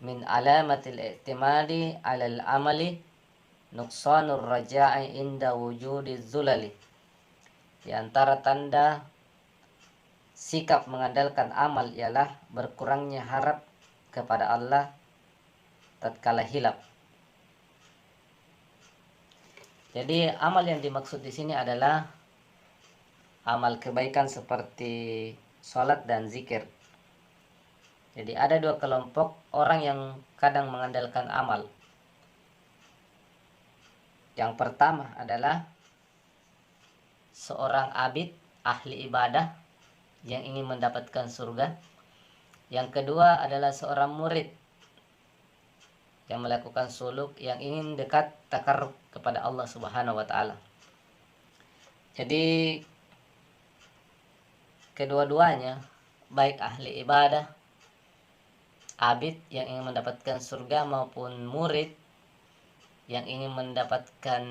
min alamatil i'timadi 'alal amali nuqsanur raja'i inda wujudi zulali. Di antara tanda sikap mengandalkan amal ialah berkurangnya harap kepada Allah tatkala hilap. Jadi amal yang dimaksud di sini adalah amal kebaikan seperti sholat dan zikir. Jadi ada dua kelompok orang yang kadang mengandalkan amal. Yang pertama adalah seorang abid, ahli ibadah yang ingin mendapatkan surga. Yang kedua adalah seorang murid yang melakukan suluk, yang ingin dekat takarrub kepada Allah Subhanahu wa taala. Jadi kedua-duanya, baik ahli ibadah, abid yang ingin mendapatkan surga, maupun murid yang ingin mendapatkan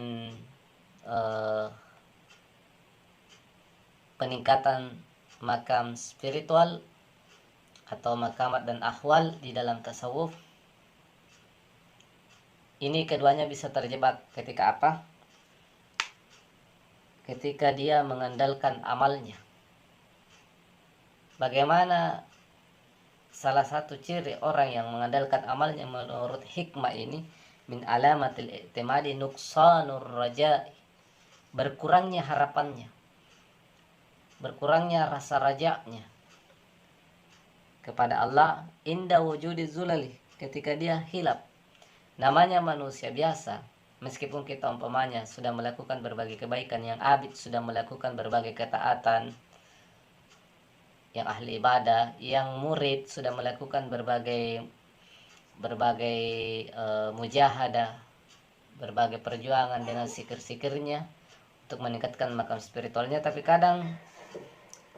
peningkatan makam spiritual atau makamat dan ahwal di dalam tasawuf, ini keduanya bisa terjebak ketika apa? Ketika dia mengandalkan amalnya. Bagaimana salah satu ciri orang yang mengandalkan amalnya menurut hikmah ini? Min alamatil i'timadi nuqsanur raja'i, berkurangnya harapannya, berkurangnya rasa rajanya kepada Allah inda wujudi zulali, ketika dia hilap. Namanya manusia biasa, meskipun kita umpamanya sudah melakukan berbagai kebaikan, yang abid sudah melakukan berbagai ketaatan, yang ahli ibadah, yang murid sudah melakukan berbagai mujahadah, berbagai perjuangan dengan sikir-sikirnya untuk meningkatkan makam spiritualnya, tapi kadang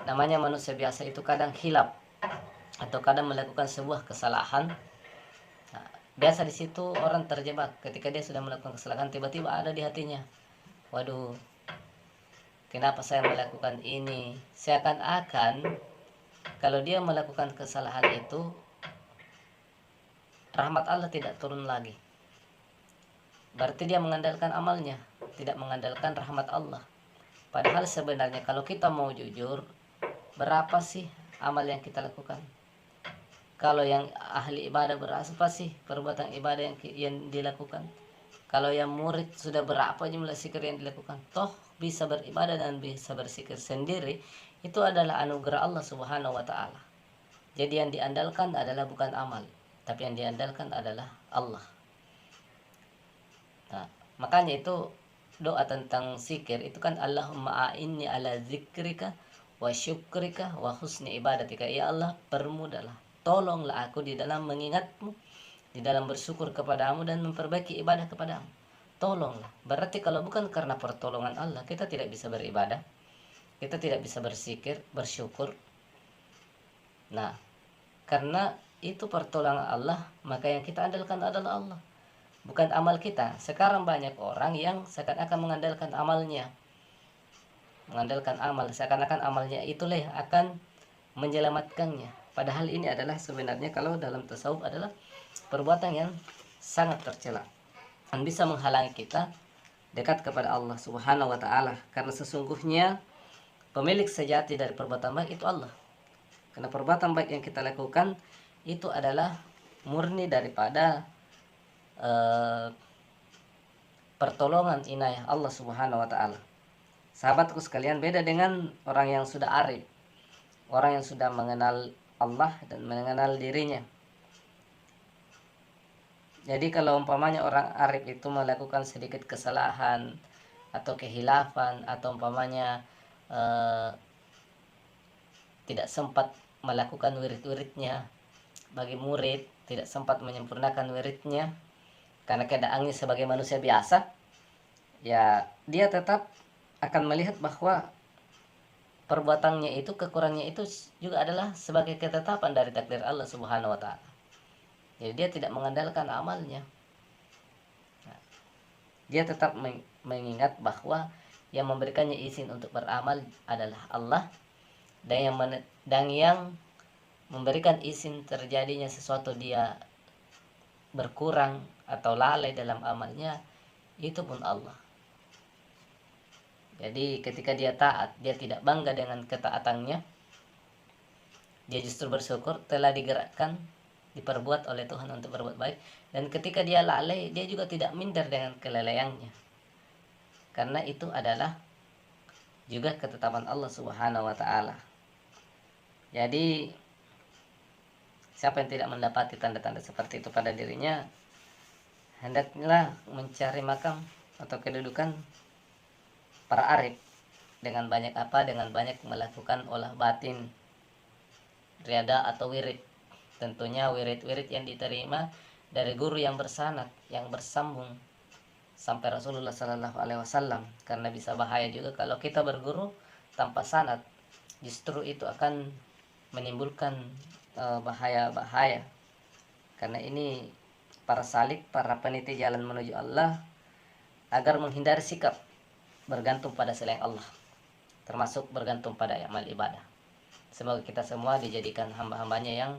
namanya manusia biasa itu kadang hilap atau kadang melakukan sebuah kesalahan. Nah, biasa di situ orang terjebak ketika dia sudah melakukan kesalahan, tiba-tiba ada di hatinya, waduh, kenapa saya melakukan ini? Seakan-akan kalau dia melakukan kesalahan itu, rahmat Allah tidak turun lagi. Berarti dia mengandalkan amalnya, tidak mengandalkan rahmat Allah. Padahal sebenarnya kalau kita mau jujur, berapa sih amal yang kita lakukan? Kalau yang ahli ibadah, berapa sih perbuatan ibadah yang dilakukan? Kalau yang murid, sudah berapa jumlah zikir yang dilakukan? Toh bisa beribadah dan bisa berzikir sendiri, itu adalah anugerah Allah Subhanahu wa taala. Jadi yang diandalkan adalah bukan amal, tapi yang diandalkan adalah Allah. Nah, makanya itu doa tentang zikir itu kan, Allahumma a'inni ala zikrika wa syukrika wa husni ibadatika. Ya Allah, permudahlah, tolonglah aku di dalam mengingatmu, di dalam bersyukur kepadamu dan memperbaiki ibadah kepadamu. Tolonglah. Berarti kalau bukan karena pertolongan Allah, kita tidak bisa beribadah, kita tidak bisa berzikir, bersyukur. Nah, karena itu pertolongan Allah, maka yang kita andalkan adalah Allah, bukan amal kita. Sekarang banyak orang yang seakan-akan mengandalkan amalnya, mengandalkan amal, seakan-akan amalnya itulah yang akan menyelamatkannya. Padahal ini adalah sebenarnya kalau dalam tasawuf adalah perbuatan yang sangat tercela dan bisa menghalangi kita dekat kepada Allah Subhanahu wa taala, karena sesungguhnya pemilik sejati dari perbuatan baik itu Allah. Karena perbuatan baik yang kita lakukan itu adalah murni daripada pertolongan inayah Allah Subhanahu wa taala. Sahabatku sekalian, beda dengan orang yang sudah arif, orang yang sudah mengenal Allah dan mengenal dirinya. Jadi kalau umpamanya orang arif itu melakukan sedikit kesalahan atau kehilafan, atau umpamanya tidak sempat melakukan wirid-wiridnya, bagi murid tidak sempat menyempurnakan wiridnya karena keadaannya sebagai manusia biasa, ya dia tetap akan melihat bahwa perbuatannya itu, kekurangannya itu juga adalah sebagai ketetapan dari takdir Allah Subhanahu wa taala. Jadi dia tidak mengandalkan amalnya. Dia tetap mengingat bahwa yang memberikannya izin untuk beramal adalah Allah, dan yang memberikan izin terjadinya sesuatu dia berkurang atau lalai dalam amalnya, itu pun Allah. Jadi ketika dia taat, dia tidak bangga dengan ketaatannya, dia justru bersyukur telah digerakkan, diperbuat oleh Tuhan untuk berbuat baik. Dan ketika dia lalai, dia juga tidak minder dengan kelalaiannya, karena itu adalah juga ketetapan Allah Subhanahu wa taala. Jadi siapa yang tidak mendapati tanda-tanda seperti itu pada dirinya, hendaklah mencari makam atau kedudukan para arif dengan banyak apa? Dengan banyak melakukan olah batin, riada atau wirid. Tentunya wirid-wirid yang diterima dari guru yang bersanad, yang bersambung sampai Rasulullah Sallallahu Alaihi Wasallam. Karena bisa bahaya juga kalau kita berguru tanpa sanad, justru itu akan menimbulkan bahaya-bahaya. Karena ini para salik, para peniti jalan menuju Allah, agar menghindari sikap bergantung pada selain Allah, termasuk bergantung pada amal ibadah. Semoga kita semua dijadikan hamba-hambanya yang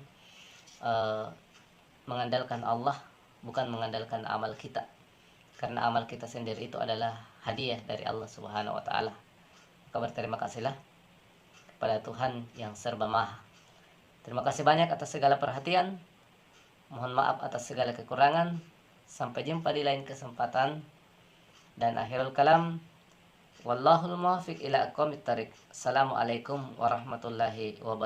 mengandalkan Allah, bukan mengandalkan amal kita. Karena amal kita sendiri itu adalah hadiah dari Allah Subhanahu wa taala. Maka berterima kasihlah kepada Tuhan yang serba maha. Terima kasih banyak atas segala perhatian. Mohon maaf atas segala kekurangan. Sampai jumpa di lain kesempatan. Dan akhirul kalam, wallahul muwaffiq ila aqwamit thariq. Assalamualaikum warahmatullahi wabarakatuh.